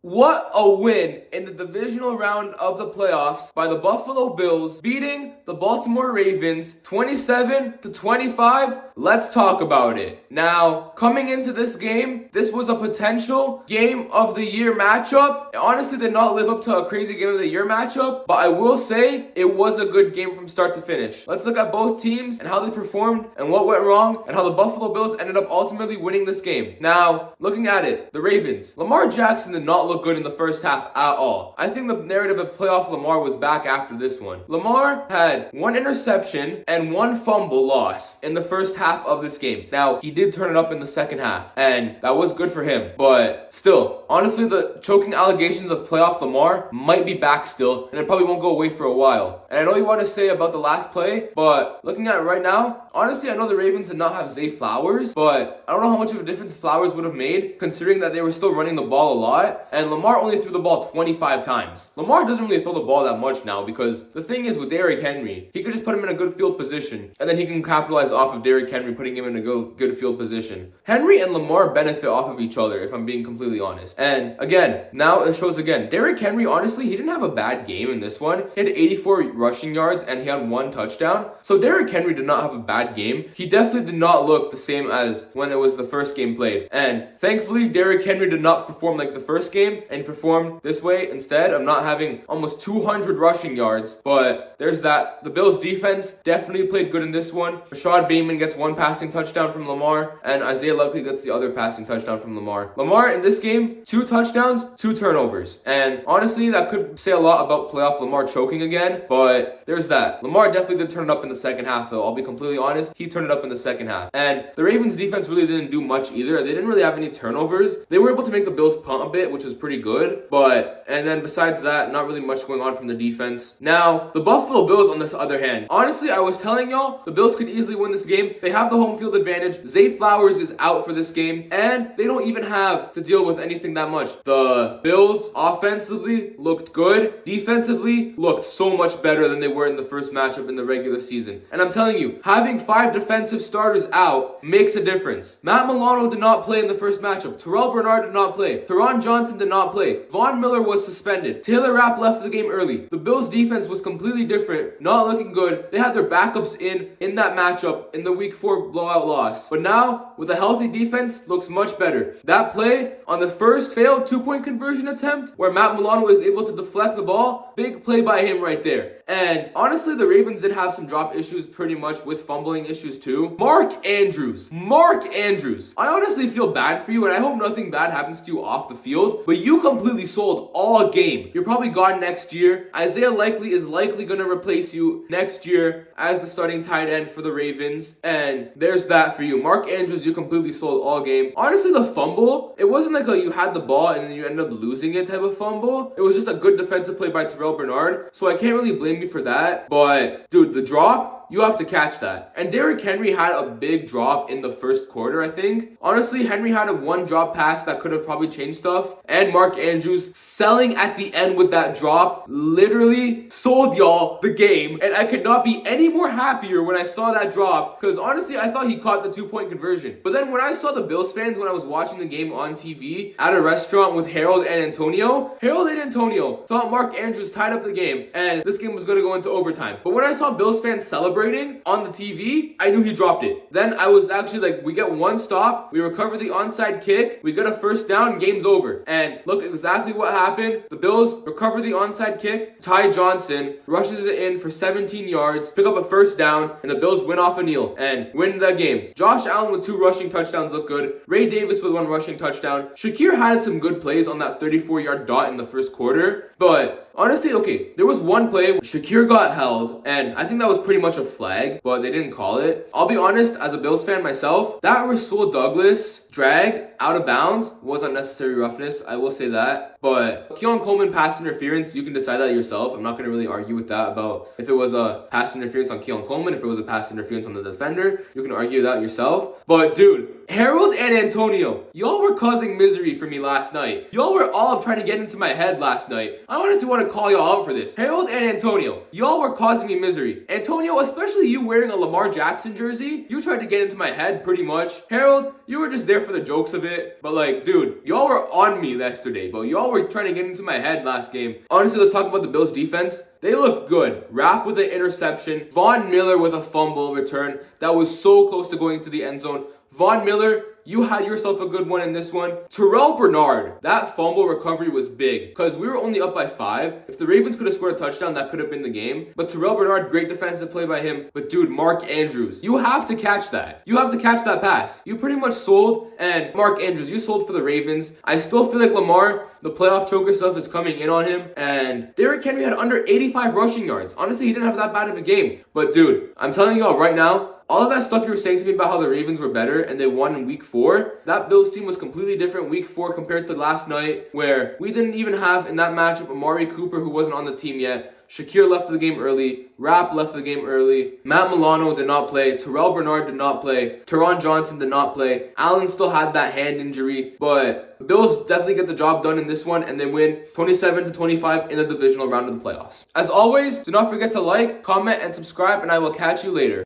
What a win in the divisional round of the playoffs by the Buffalo Bills, beating the Baltimore Ravens 27-25. Let's talk about it. Now, coming into this game, this was a potential game of the year matchup. It honestly did not live up to a crazy game of the year matchup, but I will say it was a good game from start to finish. Let's look at both teams and how they performed and what went wrong and how the Buffalo Bills ended up ultimately winning this game. Now, looking at it, the Ravens. Lamar Jackson did not look good in the first half at all. I think the narrative of playoff Lamar was back after this one. Lamar had one interception and one fumble loss in the first half of this game. Now, he did turn it up in the second half, and that was good for him. But still, honestly, the choking allegations of playoff Lamar might be back still, and it probably won't go away for a while. And I know you want to say about the last play, but looking at it right now, honestly, I know the Ravens did not have Zay Flowers, but I don't know how much of a difference Flowers would have made, considering that they were still running the ball a lot, and Lamar only threw the ball 25 times. Lamar doesn't really throw the ball that much now, because the thing is with Derrick Henry, he could just put him in a good field position, and then he can capitalize off of Derrick Henry putting him in a good field position. Henry and Lamar benefit off of each other, if I'm being completely honest. And again, now it shows again. Derrick Henry, honestly, he didn't have a bad game in this one. He had 84 rushing yards and he had one touchdown. So Derrick Henry did not have a bad game. He definitely did not look the same as when it was the first game played. And thankfully, Derrick Henry did not perform like the first game and performed this way instead of not having almost 200 rushing yards. But there's that. The Bills defense definitely played good in this one. Rashad Bateman gets one passing touchdown from Lamar, and Isaiah Likely gets the other passing touchdown from Lamar. Lamar in this game, 2 touchdowns, 2 turnovers. And honestly, that could say a lot about playoff Lamar choking again, but there's that. Lamar definitely did turn it up in the second half, though. I'll be completely honest. He turned it up in the second half. And the Ravens defense really didn't do much either. They didn't really have any turnovers. They were able to make the Bills punt a bit, which was pretty good. And then besides that, not really much going on from the defense. Now, the Buffalo Bills, on this other hand, honestly, I was telling y'all, the Bills could easily win this game. They have the home field advantage. Zay Flowers is out for this game, and they don't even have to deal with anything that much. The Bills offensively looked good. Defensively looked so much better than they were in the first matchup in the regular season. And I'm telling you, having 5 defensive starters out makes a difference. Matt Milano did not play in the first matchup. Terrell Bernard did not play. Teron Johnson did not play. Von Miller was suspended. Taylor Rapp left the game early. The Bills defense was completely different, not looking good. They had their backups in that matchup in the week 4 blowout loss. But now, with a healthy defense, looks much better. That play on the first failed 2-point conversion attempt, where Matt Milano was able to deflect the ball, big play by him right there. And honestly, the Ravens did have some drop issues pretty much with fumbling issues too. Mark Andrews. I honestly feel bad for you, and I hope nothing bad happens to you off the field, but you completely sold all game. You're probably gone next year. Isaiah Likely is likely going to replace you next year as the starting tight end for the Ravens, and there's that for you. Mark Andrews, you completely sold all game. Honestly, the fumble, it wasn't like you had the ball and then you ended up losing it type of fumble. It was just a good defensive play by Terrell Bernard, so I can't really blame you for that. But dude, the drop, you have to catch that. And Derrick Henry had a big drop in the first quarter, I think. Honestly, Henry had a 1 drop pass that could have probably changed stuff. And Mark Andrews selling at the end with that drop literally sold y'all the game. And I could not be any more happier when I saw that drop, because honestly, I thought he caught the 2-point conversion. But then when I saw the Bills fans, when I was watching the game on TV at a restaurant with Harold and Antonio thought Mark Andrews tied up the game and this game was going to go into overtime. But when I saw Bills fans celebrating on the TV, I knew he dropped it. Then I was actually like, we get 1 stop, we recover the onside kick, we get a first down, game's over. And look exactly what happened. The Bills recover the onside kick. Ty Johnson rushes it in for 17 yards, pick up a first down, and the Bills win off a kneel and win that game. Josh Allen with 2 rushing touchdowns looked good. Ray Davis with 1 rushing touchdown. Shakir had some good plays on that 34-yard dot in the first quarter, but honestly, okay, there was one play where Shakir got held, and I think that was pretty much a flag, but they didn't call it. I'll be honest, as a Bills fan myself, that Rasul Douglas drag out of bounds was unnecessary roughness, I will say that. But Keon Coleman pass interference, you can decide that yourself. I'm not going to really argue with that about if it was a pass interference on Keon Coleman, if it was a pass interference on the defender. You can argue that yourself. But dude, Harold and Antonio, y'all were causing misery for me last night. Y'all were all trying to get into my head last night. I honestly want to call y'all out for this. Harold and Antonio, y'all were causing me misery. Antonio, especially you wearing a Lamar Jackson jersey, you tried to get into my head pretty much. Harold, you were just there for the jokes of it. But like, dude, y'all were on me yesterday, bro. Y'all were trying to get into my head last game. Honestly, let's talk about the Bills defense. They look good. Rapp with an interception. Von Miller with a fumble return that was so close to going to the end zone. Von Miller, you had yourself a good one in this one. Terrell Bernard, that fumble recovery was big because we were only up by 5. If the Ravens could have scored a touchdown, that could have been the game. But Terrell Bernard, great defensive play by him. But dude, Mark Andrews, you have to catch that. You have to catch that pass. You pretty much sold, and Mark Andrews, you sold for the Ravens. I still feel like Lamar, the playoff choker stuff is coming in on him. And Derrick Henry had under 85 rushing yards. Honestly, he didn't have that bad of a game. But dude, I'm telling y'all right now, all of that stuff you were saying to me about how the Ravens were better and they won in week 4, that Bills team was completely different week 4 compared to last night, where we didn't even have in that matchup Amari Cooper, who wasn't on the team yet. Shakir left for the game early. Rapp left for the game early. Matt Milano did not play. Terrell Bernard did not play. Teron Johnson did not play. Allen still had that hand injury. But the Bills definitely get the job done in this one, and they win 27-25 in the divisional round of the playoffs. As always, do not forget to like, comment, and subscribe, and I will catch you later.